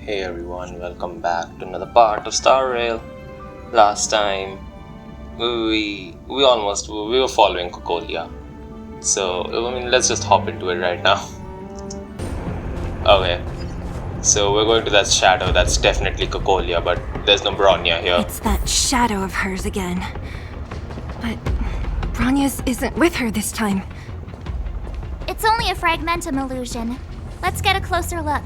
Hey everyone, welcome back to another part of Star Rail. Last time we were following Cocolia. So let's just hop into it right now. Okay. So we're going to that shadow. That's definitely Cocolia, but there's no Bronya here. It's that shadow of hers again. But Bronya's isn't with her this time. It's only a fragmentum illusion. Let's get a closer look.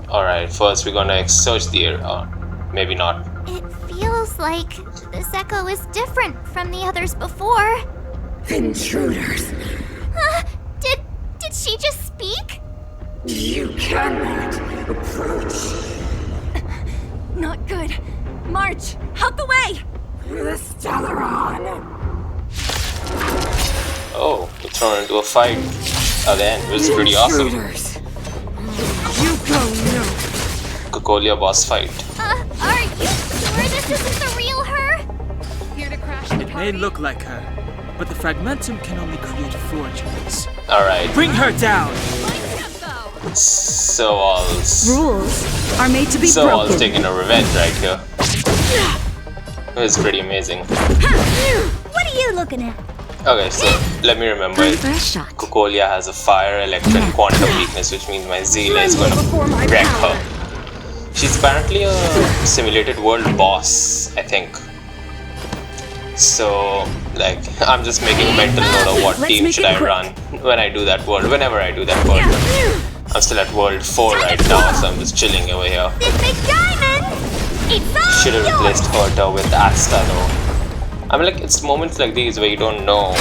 Alright, first we're gonna search the area. Maybe not. It feels like this echo is different from the others before. Intruders! Did she just speak? You cannot approach Not good. March, out the way! the Stellaron! Oh, we're thrown into a fight again, which is pretty awesome. Intruders! You go no! Cocolia boss fight. Are you sure this isn't the real her? Here to crash the It may look like her, but the fragmentum can only create forgeries. Alright, Bring her down! so all's Rules are made to be broken. taking a revenge right here. It's pretty amazing. What are you looking at? Okay, so let me remember. Cocolia has a fire, electric, quantum weakness, which means my Zeal is gonna wreck her. She's apparently a simulated world boss, I think. So, like, I'm just making a mental note of what team should I run when I do that world, whenever I do that world. I'm still at world 4 right now, so I'm just chilling over here. This big diamond! It's all Should have yours! replaced Herta with Asta though. I mean, like, it's moments like these where you don't know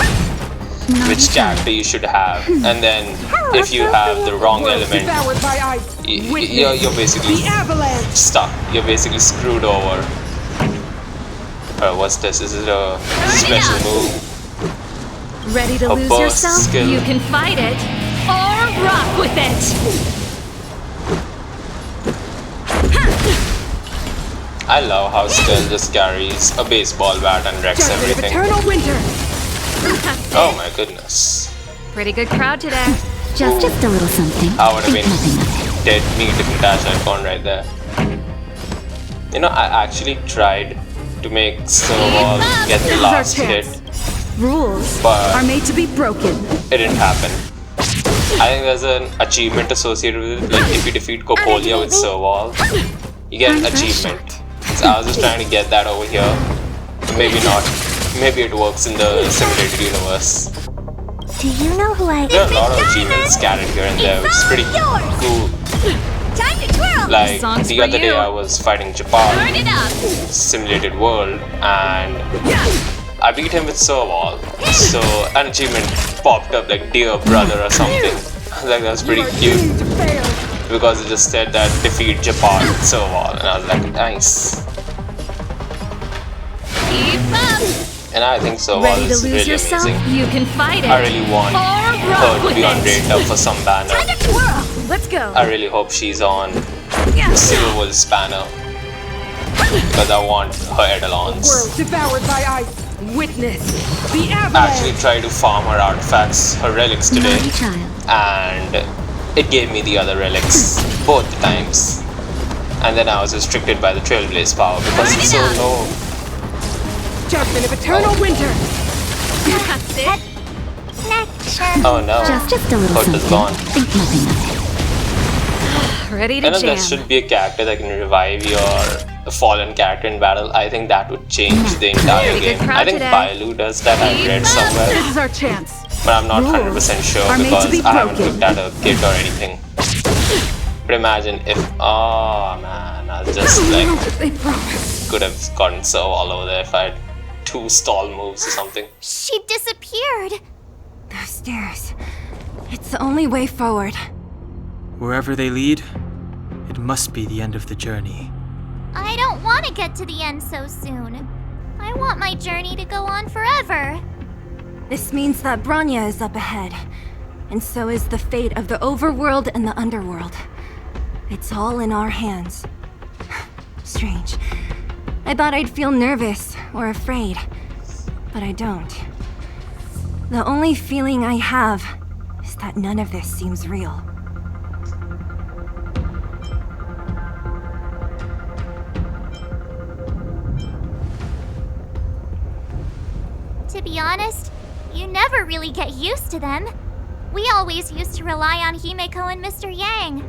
which character you should have, and then if you have the wrong element, you're basically stuck. You're basically screwed over. What's this? Is it a special move? Ready to A lose burst yourself? skill. You can fight it or rock with it. I love how Skull just carries a baseball bat and wrecks everything. Eternal winter. Oh my goodness. Pretty good crowd today. Just a little something. I would have been dead meat if Natasha had gone right there. You know, I actually tried to make Serval get the last hit, Rules but are made to be broken. it didn't happen. I think there's an achievement associated with it, like if you defeat Cocolia with Serval, you get an achievement. So I was just trying to get that over here. Maybe not. Maybe it works in the simulated universe. Do you know who I am? There are a lot of achievements scattered here and there, which is pretty cool. Time to twirl! Like song's the for other day you. I was fighting Japan, Turn it up! simulated world, and I beat him with Serval. So an achievement popped up like dear brother or something. I was like, that's pretty cute. Because it just said that defeat Japan with Serval, and I was like, nice. Keep up! And I think Serval Ready to is lose really yourself? amazing. You can fight it I really want or rock her to with be on it. rate up for some banner. Time to twirl! Let's go. I really hope she's on Silverwool's banner. Because I want her Eidolons. Devoured by ice! Witness the I avalanche! actually tried to farm her artifacts, her relics today, and it gave me the other relics both the times. And then I was restricted by the Trailblaze power because it's so low. Judgment of eternal winter! That's it. Connection. Oh no, Just a little Herta's gone. Think nothing of it. Ready I to know there jam. should be a character that can revive your fallen character in battle. I think that would change the entire Pretty good game. crowd I think today. Bailu does that, I read somewhere. This is our chance. But I'm not Rules 100% sure are made to because be I haven't broken. looked at a kit or anything. But imagine if, oh man, I was just like, They promise. could have gotten so all over there if I had 2 stall moves or something. She disappeared. Those stairs. It's the only way forward. Wherever they lead, it must be the end of the journey. I don't want to get to the end so soon. I want my journey to go on forever. This means that Bronya is up ahead. And so is the fate of the overworld and the underworld. It's all in our hands. Strange. I thought I'd feel nervous or afraid, but I don't. The only feeling I have is that none of this seems real. To be honest, you never really get used to them. We always used to rely on Himeko and Mr. Yang.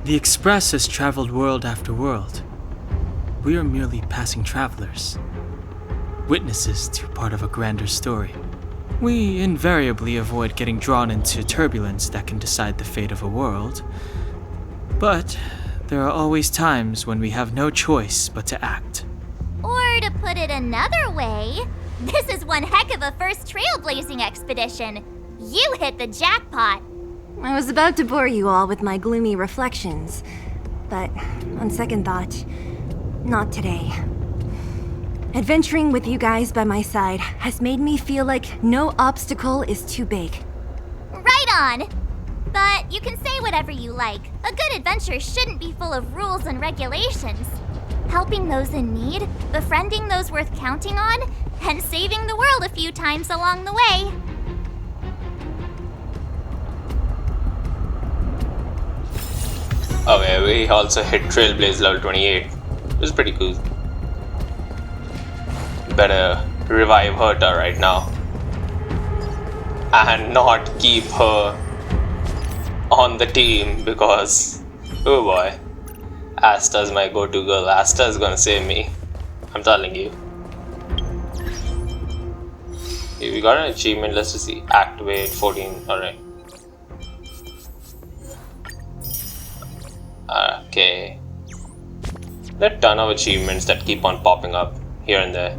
The Express has traveled world after world. We are merely passing travelers, witnesses to part of a grander story. We invariably avoid getting drawn into turbulence that can decide the fate of a world. But there are always times when we have no choice but to act. Or to put it another way, this is one heck of a first trailblazing expedition. You hit the jackpot. I was about to bore you all with my gloomy reflections, but on second thought, not today. Adventuring with you guys by my side has made me feel like no obstacle is too big. Right on! But you can say whatever you like. A good adventure shouldn't be full of rules and regulations. Helping those in need, befriending those worth counting on, and saving the world a few times along the way. Okay, we also hit Trailblaze level 28. It was pretty cool. Better revive Herta right now. And not keep her on the team because, oh boy, Asta's my go-to girl. Asta's gonna save me. I'm telling you. Okay, we got an achievement. Let's just see. Activate 14. Alright. Okay. There are a ton of achievements that keep on popping up here and there.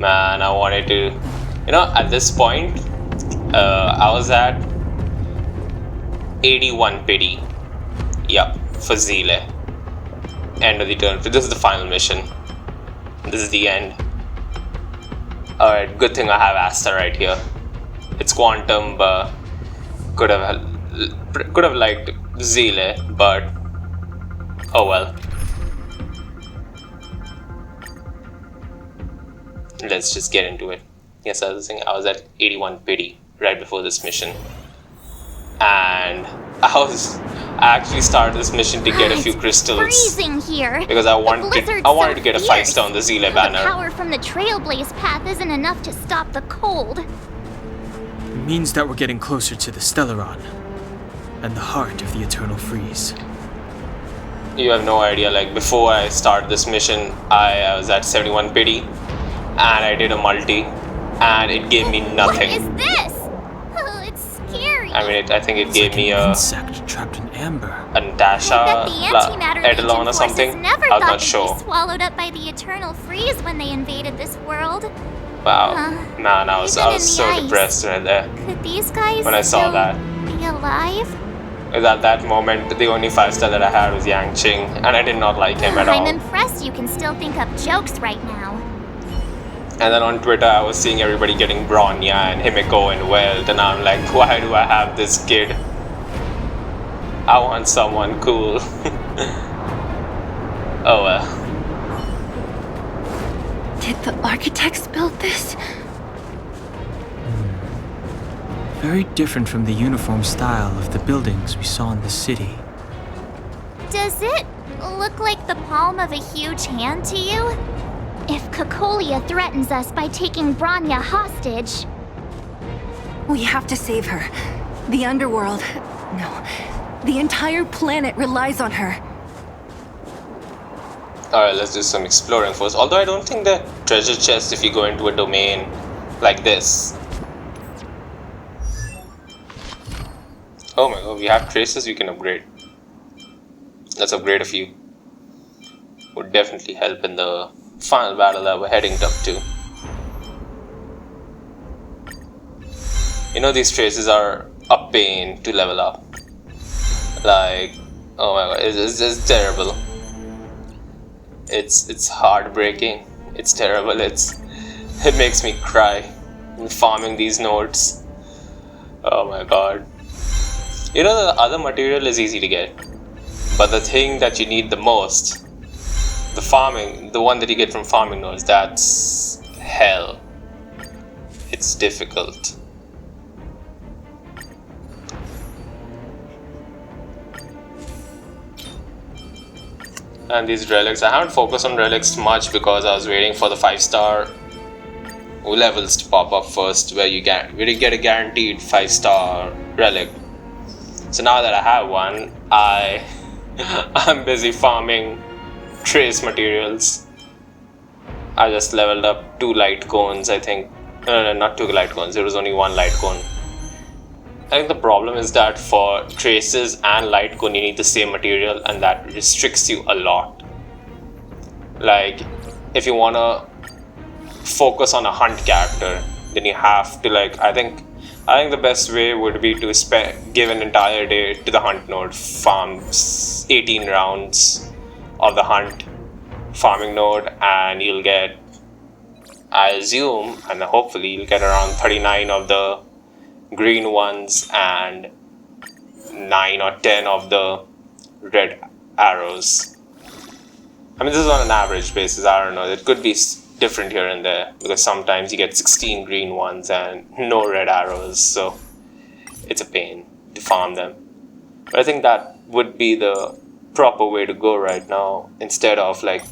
Man, I wanted to... You know, at this point, I was at 81 pity. Yup, for Zile. End of the turn. This is the final mission. This is the end. Alright, good thing I have Asta right here. It's Quantum, but could have liked Zile, but oh well. Let's just get into it. Yes, I was saying I was at 81 pity right before this mission, and I actually started this mission to get a few crystals. Freezing here. Because I wanted to get a 5-star on the Zile banner. The power from the Trailblaze path isn't enough to stop the cold. It means that we're getting closer to the Stellaron and the heart of the Eternal Freeze. You have no idea, like before I started this mission, I was at 71 pity and I did a multi and it gave me nothing. What is this? Oh, it's scary. I mean, I think it gave me a insect trapped in amber. A Dasha Eidolon or something. Never I was thought not sure. Be swallowed up by the Eternal Freeze when they invaded this world. Wow, man, I was so depressed right there. Could these guys when I saw that be alive? Because at that moment, the only 5-star that I had was Yang Qing, and I did not like him at all. I'm impressed you can still think up jokes right now. And then on Twitter, I was seeing everybody getting Bronya and Himeko and Welt, and I'm like, why do I have this kid? I want someone cool. Oh well. Did the architects build this? Very different from the uniform style of the buildings we saw in the city. Does it look like the palm of a huge hand to you? If Cocolia threatens us by taking Bronya hostage... We have to save her. The underworld... No. The entire planet relies on her. Alright, let's do some exploring first. Although I don't think the treasure chest if you go into a domain like this. Oh my god, we have traces we can upgrade. Let's upgrade a few. Would definitely help in the final battle that we're heading up to. You know, these traces are a pain to level up. Like, oh my god, it's terrible. It's heartbreaking. It's terrible. It makes me cry. Farming these nodes. Oh my god. You know, the other material is easy to get, but the thing that you need the most, the one that you get from farming nodes, that's hell. It's difficult. And these relics, I haven't focused on relics much because I was waiting for the 5-star levels to pop up first, where you get a guaranteed 5-star relic. So now that I have one, I'm busy farming trace materials. I just leveled up 2 light cones, I think. No, not 2 light cones. There was only 1 light cone. I think the problem is that for traces and light cone, you need the same material, and that restricts you a lot. Like, if you wanna focus on a hunt character, then you have to, like, I think the best way would be to give an entire day to the hunt node, farm 18 rounds of the hunt farming node, and you'll get, I assume, and hopefully you'll get around 39 of the green ones and 9 or 10 of the red arrows. I mean, this is on an average basis. I don't know, it could be different here and there, because sometimes you get 16 green ones and no red arrows, so it's a pain to farm them. But I think that would be the proper way to go right now, instead of like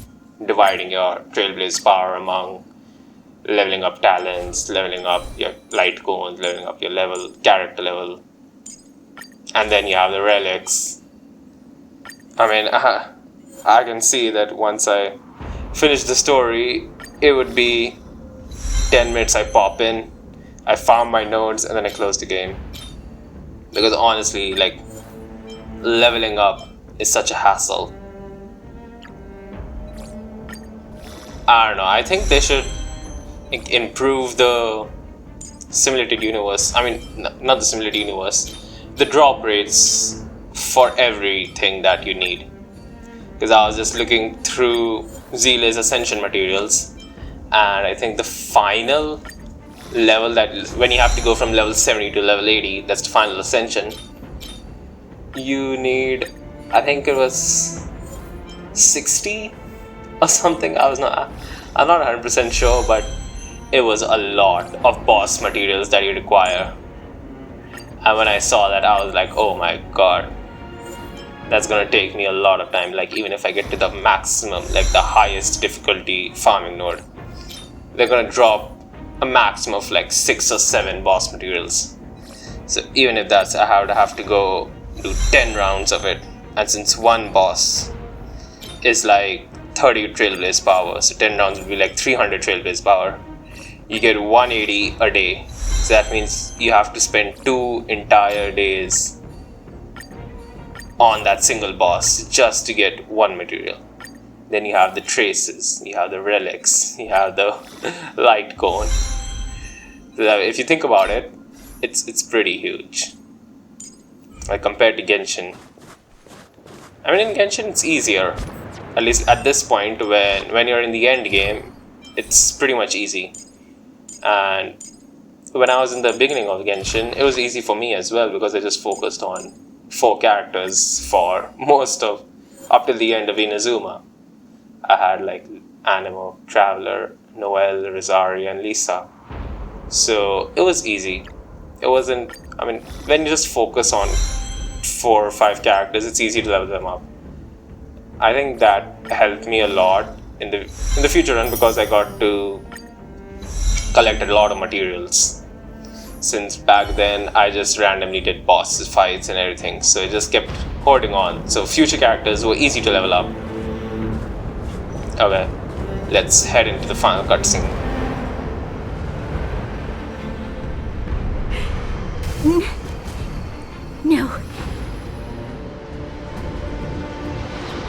dividing your Trailblaze power among leveling up talents, leveling up your light cones, leveling up your character level, and then you have the relics. I mean, I can see that once I finish the story, it would be 10 minutes. I pop in, I farm my nodes, and then I close the game. Because honestly, like, leveling up is such a hassle. I don't know, I think they should improve the simulated universe. I mean, not the simulated universe, the drop rates for everything that you need. Because I was just looking through Zile's Ascension materials, and I think the final level, that when you have to go from level 70 to level 80, that's the final ascension, you need, I think it was 60 or something. I'm not 100% sure, but it was a lot of boss materials that you require. And when I saw that, I was like, oh my god, that's gonna take me a lot of time. Like, even if I get to the maximum, like the highest difficulty farming node, they're gonna drop a maximum of like 6 or 7 boss materials. So even if that's, I have to go do 10 rounds of it, and since one boss is like 30 Trailblaze power, so 10 rounds would be like 300 Trailblaze power, you get 180 a day. So that means you have to spend 2 entire days on that single boss just to get 1 material. Then you have the traces, you have the relics, you have the light cone. So if you think about it, it's pretty huge. Like, compared to Genshin. I mean, in Genshin it's easier. At least at this point, when you're in the end game, it's pretty much easy. And when I was in the beginning of Genshin, it was easy for me as well, because I just focused on 4 characters for most of, up till the end of Inazuma. I had like Anemo, Traveler, Noelle, Rosaria, and Lisa. So it was easy. It wasn't, I mean, when you just focus on 4 or 5 characters, it's easy to level them up. I think that helped me a lot in the future run, because I got to collect a lot of materials. Since back then I just randomly did boss fights and everything, so I just kept hoarding on. So future characters were easy to level up. Okay, let's head into the final cutscene. No.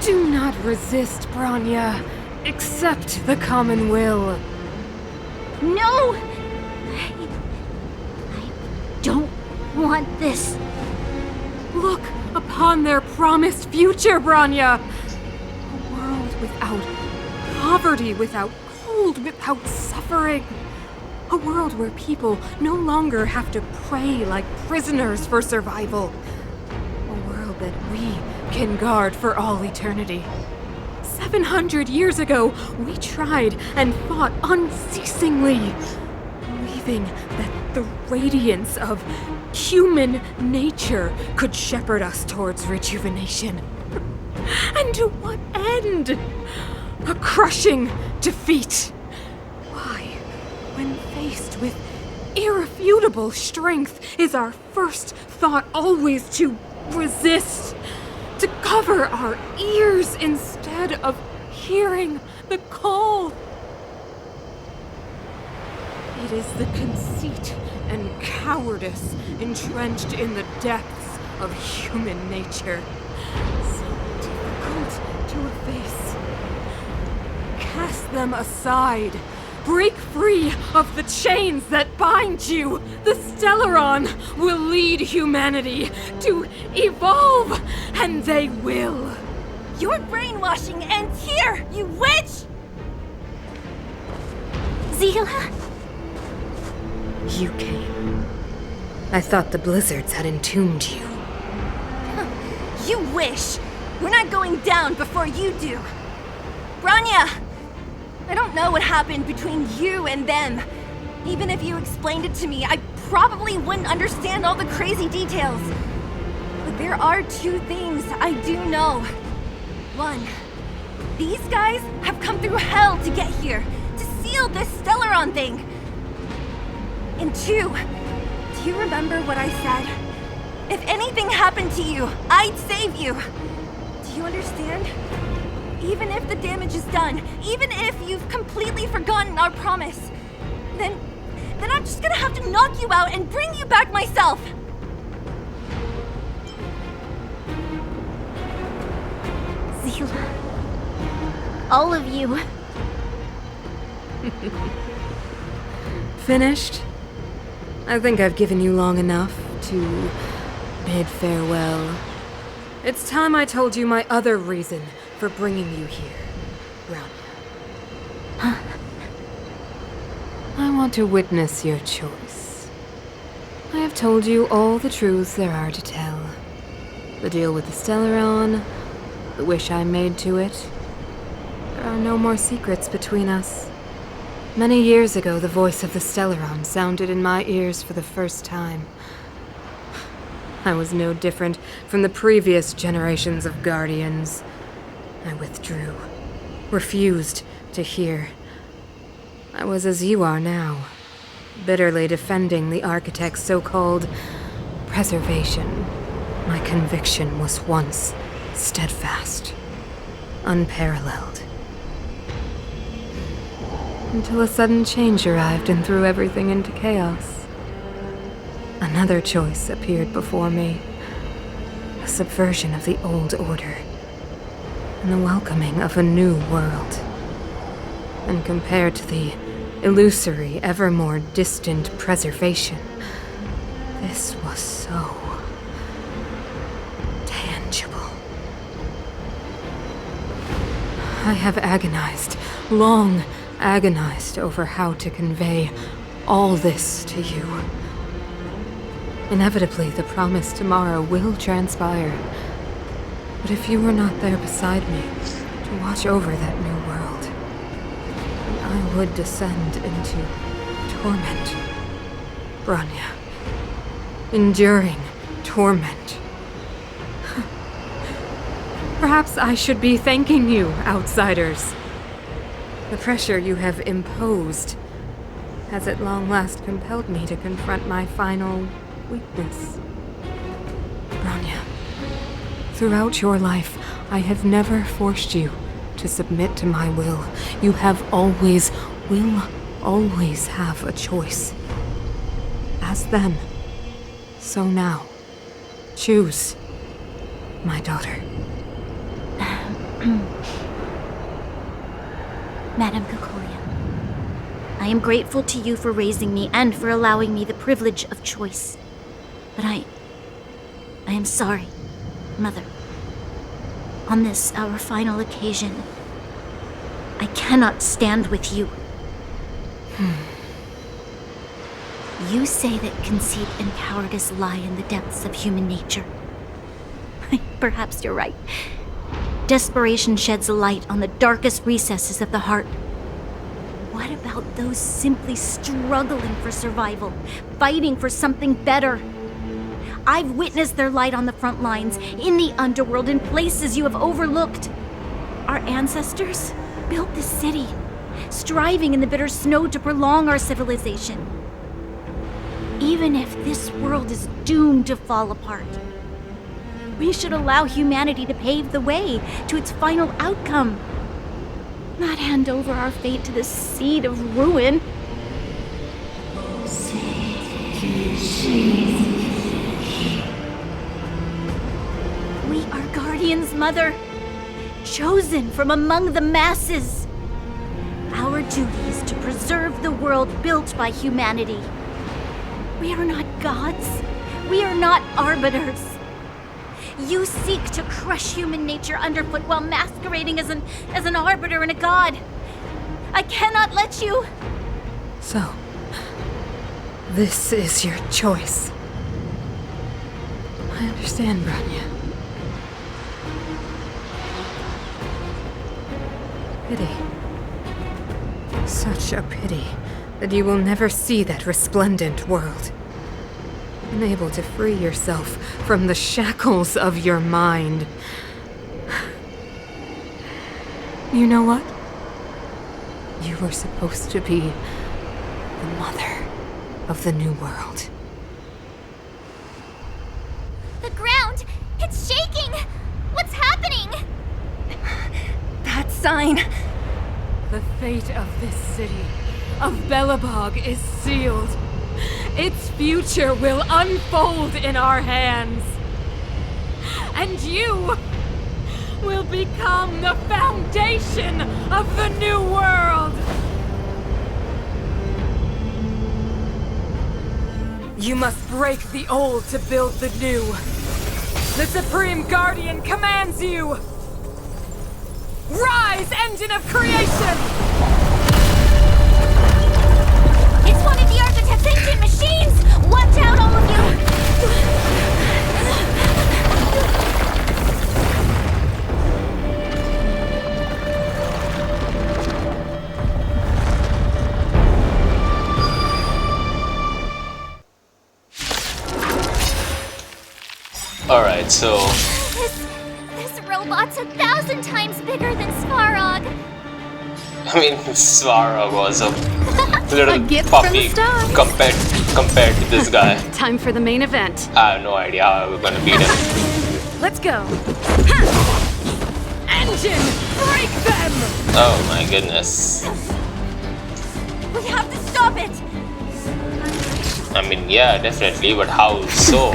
Do not resist, Branya. Accept the common will. No! I don't want this. Look upon their promised future, Branya. A world without poverty, without cold, without suffering. A world where people no longer have to pray like prisoners for survival. A world that we can guard for all eternity. 700 years ago, we tried and fought unceasingly, believing that the radiance of human nature could shepherd us towards rejuvenation. And to what end? A crushing defeat. Why? When faced with irrefutable strength, is our first thought always to resist? To cover our ears instead of hearing the call? It is the conceit and cowardice entrenched in the depths of human nature, so difficult to efface. Cast them aside. Break free of the chains that bind you. The Stellaron will lead humanity to evolve, and they will. Your brainwashing ends here, you witch! Zila? You came. I thought the blizzards had entombed you. You wish! We're not going down before you do. Branya! I don't know what happened between you and them. Even if you explained it to me, I probably wouldn't understand all the crazy details. But there are two things I do know. One, these guys have come through hell to get here, to seal this Stellaron thing. And two, do you remember what I said? If anything happened to you, I'd save you. Do you understand? Even if the damage is done, even if you've completely forgotten our promise, then I'm just gonna have to knock you out and bring you back myself. Zila. All of you. Finished? I think I've given you long enough to bid farewell. It's time I told you my other reason for bringing you here, Brownia. I want to witness your choice. I have told you all the truths there are to tell. The deal with the Stellaron, the wish I made to it. There are no more secrets between us. Many years ago, the voice of the Stellaron sounded in my ears for the first time. I was no different from the previous generations of Guardians. I withdrew, refused to hear. I was as you are now, bitterly defending the Architect's so-called preservation. My conviction was once steadfast, unparalleled. Until a sudden change arrived and threw everything into chaos. Another choice appeared before me, a subversion of the old order, and the welcoming of a new world. And compared to the illusory, ever more distant preservation, this was so tangible. I have agonized, long agonized over how to convey all this to you. Inevitably, the promised tomorrow will transpire. But if you were not there beside me to watch over that new world, then I would descend into torment. Branya. Enduring torment. Perhaps I should be thanking you, outsiders. The pressure you have imposed has at long last compelled me to confront my final weakness. Branya, throughout your life, I have never forced you to submit to my will. You have always, will always have a choice. As then, so now. Choose, my daughter. Madame Cocolia, I am grateful to you for raising me and for allowing me the privilege of choice. But I am sorry, Mother. On this, our final occasion, I cannot stand with you. You say that conceit and cowardice lie in the depths of human nature. Perhaps you're right. Desperation sheds a light on the darkest recesses of the heart. What about those simply struggling for survival, fighting for something better? I've witnessed their light on the front lines, in the underworld, in places you have overlooked. Our ancestors built this city, striving in the bitter snow to prolong our civilization. Even if this world is doomed to fall apart, we should allow humanity to pave the way to its final outcome. Not hand over our fate to the seed of ruin. We are guardians, Mother, chosen from among the masses. Our duty is to preserve the world built by humanity. We are not gods. We are not arbiters. You seek to crush human nature underfoot while masquerading as an arbiter and a god. I cannot let you. So, this is your choice. I understand, Branya. Pity. Such a pity that you will never see that resplendent world. Unable to free yourself from the shackles of your mind. You know what? You were supposed to be the mother of the new world. The ground! It's shaking! What's happening? That sign. The fate of this city, of Belobog, is sealed. Its future will unfold in our hands. And you will become the foundation of the new world. You must break the old to build the new. The Supreme Guardian commands you. Rise, engine of creation! It's one of the Architect's ancient machines! Watch out, all of you! Alright, so This robot's 1,000 times bigger than Svarog. I mean, Svarog was a little A gift from puppy the stars. compared to this guy. Time for the main event. I have no idea how we're gonna beat him. Let's go. Engine, break them! Oh my goodness. We have to stop it! I mean, yeah, definitely, but how so?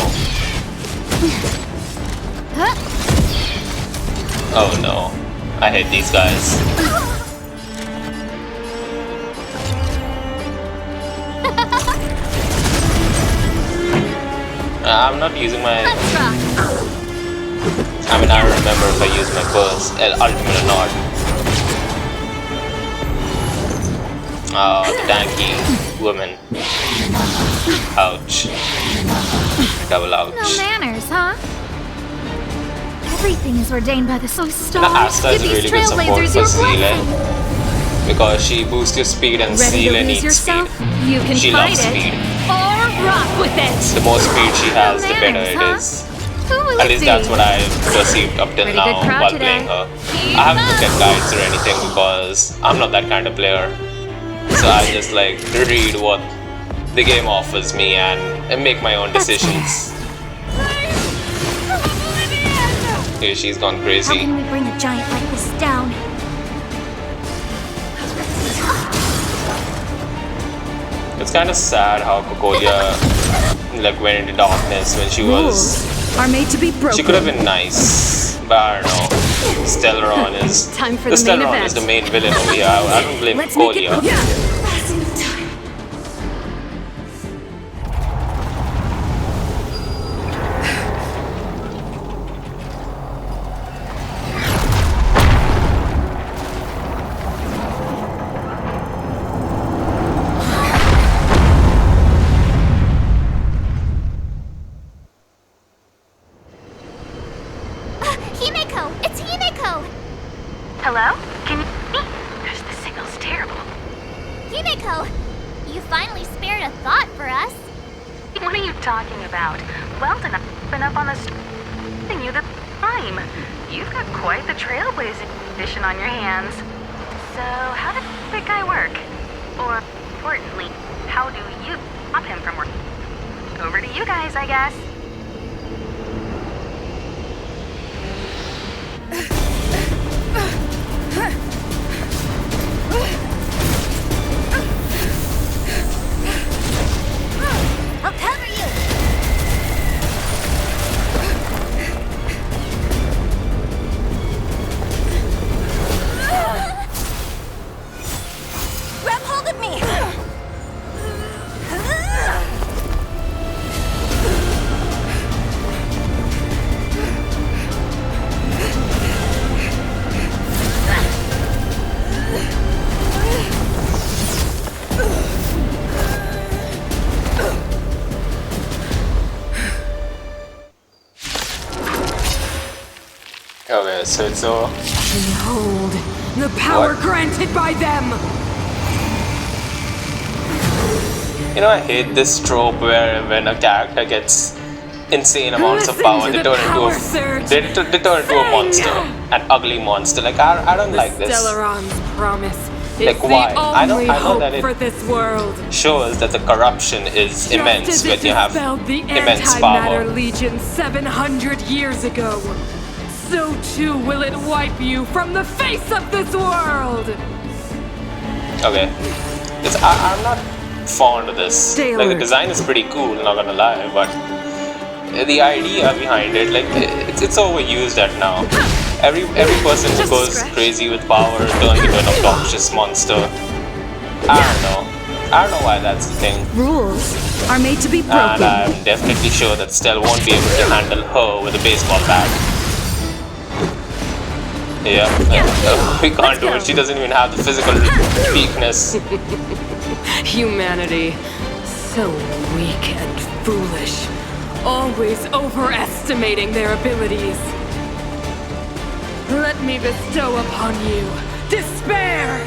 Oh no, I hate these guys. I'm not using my... Let's rock! I mean, I don't remember if I used my first ultimate or not. Oh, the tanky woman. Ouch. Double ouch. No manners, huh? Everything is ordained by the Now, stars. Asta is a really good support for Zealand because she boosts your speed and Ready to Zealand lose needs speed. yourself? You can She fight loves it. speed. Or rock with it. The more speed she has, the better manners, it huh? is. Who will At it least be? that's what I perceived up till Pretty now good crowd while today. playing her. I haven't looked at guides or anything because I'm not that kind of player. So I just like read what the game offers me and make my own decisions. Here she's gone How crazy. can we bring a giant like this down? It's kind of sad how Cocolia like went into darkness when she was. Are made to be broken. She could have been nice, but I don't know. Stellaron is Time for the the main Stellaron event. is the main villain over here. I don't blame Let's make it. Cocolia. Yeah. Himeko! It's Himeko! Hello? Can you hear me? Gosh, the signal's terrible. Himeko! You finally spared a thought for us. What are you talking about? Weldon, I've been up on the you the time. You've got quite the trailblazing edition on your hands. So, how does that guy work? Or, importantly, how do you stop him from working? Over to you guys, I guess. I'll cover you! Grab hold of me! Okay, so it's so Behold, the power What? granted by them! I hate this trope where when a character gets insane amounts of Listen power, to they the turn into power a surge. they turn into a Sing! monster, an ugly monster. Like I don't like this. Stellaron's promise is Like, why? the I know only that hope it- for this world. Shows that the corruption is Just immense as when it you have dispelled the immense Antimatter power. Legion 700 years ago, so too will it wipe you from the face of this world! Okay, I'm not fond of this. Stay Like the alert. design is pretty cool, not gonna lie, but the idea behind it, like it's overused at now. Every person who Just a goes scratch. crazy with power turns into an obnoxious monster. I don't know. I don't know why that's the thing. Rules are made to be And broken. I'm definitely sure that Stell won't be able to handle her with a baseball bat. Yeah, we can't do it. She doesn't even have the physical weakness. Humanity, so weak and foolish, always overestimating their abilities. Let me bestow upon you despair!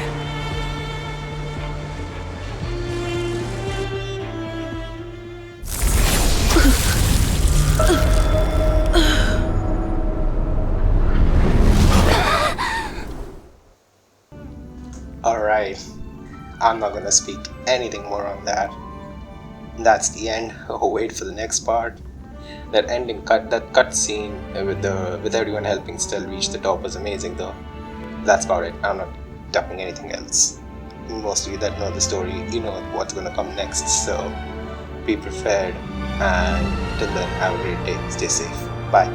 Alright, I'm not gonna speak anything more on that. That's the end. Oh, wait for the next part. That ending cut, that cutscene with everyone helping Stell reach the top was amazing though. That's about it. I'm not talking anything else. Most of you that know the story, you know what's gonna come next, so be prepared, and till then, have a great day. Stay safe. Bye.